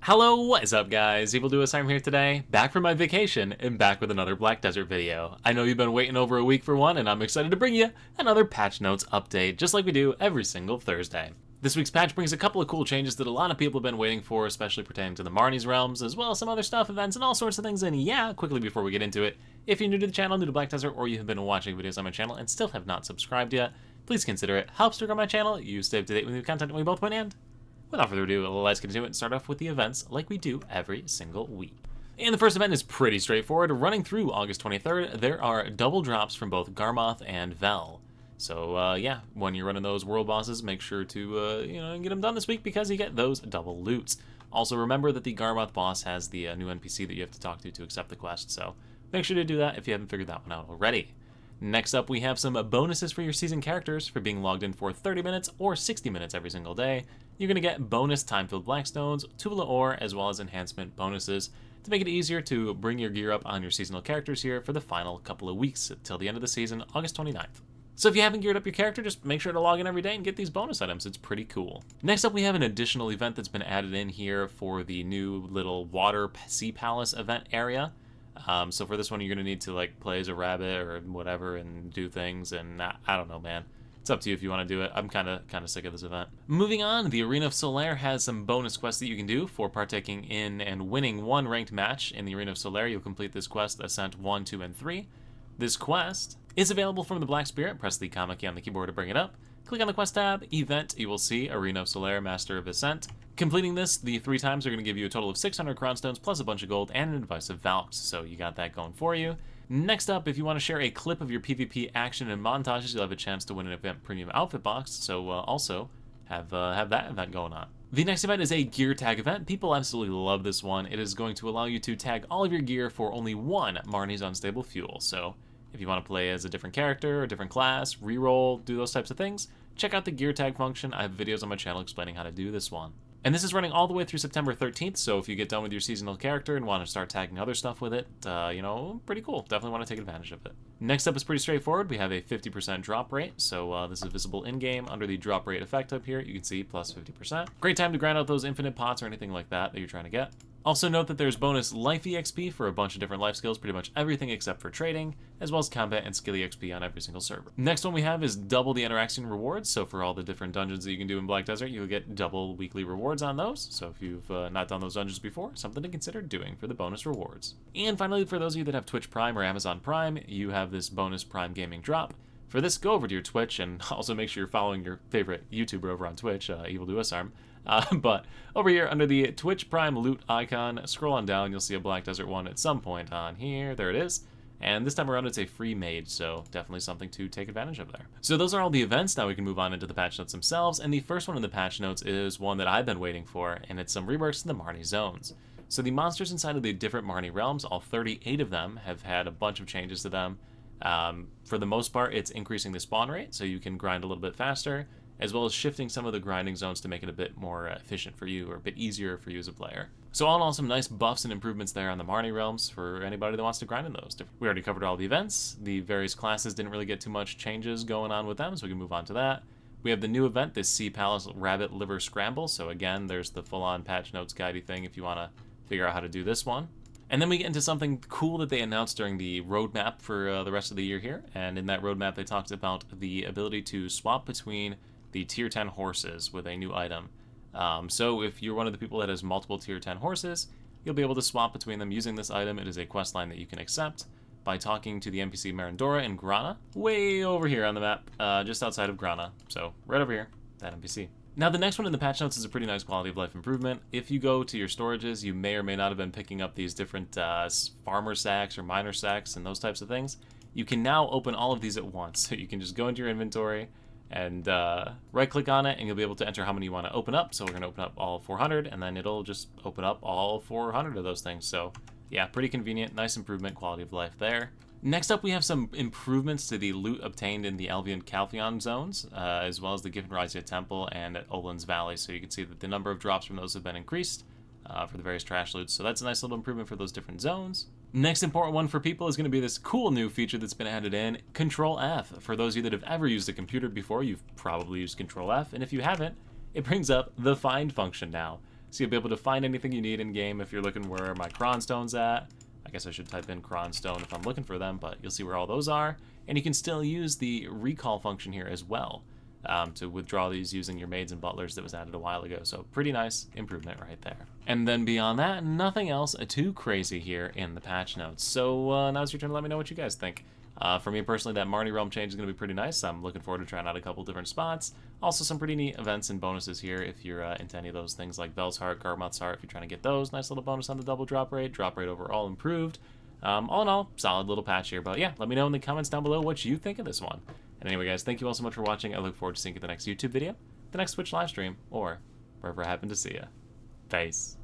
Hello, what is up guys? I'm here today, back from my vacation, and back with another Black Desert video. I know you've been waiting over a week for one, and I'm excited to bring you another patch notes update, just like we do every single Thursday. This week's patch brings a couple of cool changes that a lot of people have been waiting for, especially pertaining to the Marni's realms, as well as some other stuff, events, and all sorts of things. And yeah, quickly before we get into it, if you're new to the channel, new to Black Desert, or you have been watching videos on my channel and still have not subscribed yet, please consider it. Helps to grow my channel, you stay up to date with new content, and we both win. And without further ado, let's get into it and start off with the events like we do every single week. And the first event is pretty straightforward. Running through August 23rd, there are double drops from both Garmoth and Vell. So yeah, when you're running those world bosses, make sure to get them done this week because you get those double loots. Also remember that the Garmoth boss has the new NPC that you have to talk to accept the quest, so make sure to do that if you haven't figured that one out already. Next up, we have some bonuses for your season characters for being logged in for 30 minutes or 60 minutes every single day. You're going to get bonus time-filled blackstones, tubular ore, as well as enhancement bonuses to make it easier to bring your gear up on your seasonal characters here for the final couple of weeks till the end of the season, August 29th. So if you haven't geared up your character, just make sure to log in every day and get these bonus items. It's pretty cool. Next up, we have an additional event that's been added in here for the new little water sea palace event area. So for this one, you're going to need to like play as a rabbit or whatever and do things, and I don't know, man. It's up to you if you want to do it. I'm kind of sick of this event. Moving on, the Arena of Solaire has some bonus quests that you can do for partaking in and winning one ranked match in the Arena of Solaire. You'll complete this quest, Ascent 1, 2, and 3. This quest is available from the Black Spirit. Press the comma key on the keyboard to bring it up. Click on the quest tab, event, you will see Arena of Solaire, Master of Ascent. Completing this the 3 times are going to give you a total of 600 crown stones plus a bunch of gold and an advice of Valks, so you got that going for you. Next up, if you want to share a clip of your PvP action and montages, you'll have a chance to win an event premium outfit box, so also have that event going on. The next event is a gear tag event. People absolutely love this one. It is going to allow you to tag all of your gear for only one Marni's Unstable Fuel, so if you want to play as a different character, a different class, reroll, do those types of things, check out the gear tag function. I have videos on my channel explaining how to do this one. And this is running all the way through September 13th, so if you get done with your seasonal character and want to start tagging other stuff with it, pretty cool. Definitely want to take advantage of it. Next up is pretty straightforward. We have a 50% drop rate, so this is visible in-game under the drop rate effect up here. You can see plus 50%. Great time to grind out those infinite pots or anything like that you're trying to get. Also note that there's bonus life EXP for a bunch of different life skills, pretty much everything except for trading, as well as combat and skill EXP on every single server. Next one we have is double the interaction rewards, so for all the different dungeons that you can do in Black Desert, you'll get double weekly rewards on those, so if you've not done those dungeons before, something to consider doing for the bonus rewards. And finally, for those of you that have Twitch Prime or Amazon Prime, you have this bonus Prime Gaming drop. For this, go over to your Twitch, and also make sure you're following your favorite YouTuber over on Twitch, Evil Do Us Arm. But over here under the Twitch Prime loot icon, scroll on down, you'll see a Black Desert one at some point on here. There it is. And this time around it's a free made, so definitely something to take advantage of there. So those are all the events. Now we can move on into the patch notes themselves, and the first one in the patch notes is one that I've been waiting for, and it's some reworks to the Marni zones. So the monsters inside of the different Marni realms, all 38 of them, have had a bunch of changes to them. For the most part, it's increasing the spawn rate, so you can grind a little bit faster, as well as shifting some of the grinding zones to make it a bit more efficient for you, or a bit easier for you as a player. So all in all, some nice buffs and improvements there on the Marni realms for anybody that wants to grind in those. We already covered all the events. The various classes didn't really get too much changes going on with them, so we can move on to that. We have the new event, this Sea Palace Rabbit Liver Scramble. So again, there's the full-on patch notes guidey thing if you want to figure out how to do this one. And then we get into something cool that they announced during the roadmap for the rest of the year here. And in that roadmap, they talked about the ability to swap between the tier 10 horses with a new item. So if you're one of the people that has multiple tier 10 horses, you'll be able to swap between them using this item. It is a quest line that you can accept by talking to the NPC Marindora in Grana, way over here on the map, just outside of Grana. So right over here, that NPC. Now the next one in the patch notes is a pretty nice quality of life improvement. If you go to your storages, you may or may not have been picking up these different farmer sacks or miner sacks and those types of things. You can now open all of these at once. So you can just go into your inventory and right click on it, and you'll be able to enter how many you want to open up. So we're going to open up all 400, and then it'll just open up all 400 of those things. So yeah, pretty convenient, nice improvement, quality of life there. Next up, we have some improvements to the loot obtained in the Elvian Calpheon zones, as well as the Gifenrazia Temple and at Olin's Valley. So you can see that the number of drops from those have been increased for the various trash loots. So that's a nice little improvement for those different zones. Next important one for people is going to be this cool new feature that's been added in, Control F. For those of you that have ever used a computer before, you've probably used Control F, and if you haven't, it brings up the find function now. So you'll be able to find anything you need in-game if you're looking where my cronstone's at. I guess I should type in cronstone if I'm looking for them, but you'll see where all those are. And you can still use the recall function here as well to withdraw these using your maids and butlers that was added a while ago. So pretty nice improvement right there. And then beyond that, nothing else too crazy here in the patch notes. So now's your turn to let me know what you guys think. For me personally, that Marni realm change is going to be pretty nice. I'm looking forward to trying out a couple different spots. Also, some pretty neat events and bonuses here if you're into any of those things like Vell's Heart, Garmoth's Heart. If you're trying to get those, nice little bonus on the double drop rate overall improved. All in all, solid little patch here. But yeah, let me know in the comments down below what you think of this one. And anyway, guys, thank you all so much for watching. I look forward to seeing you at the next YouTube video, the next Twitch live stream, or wherever I happen to see you. Peace.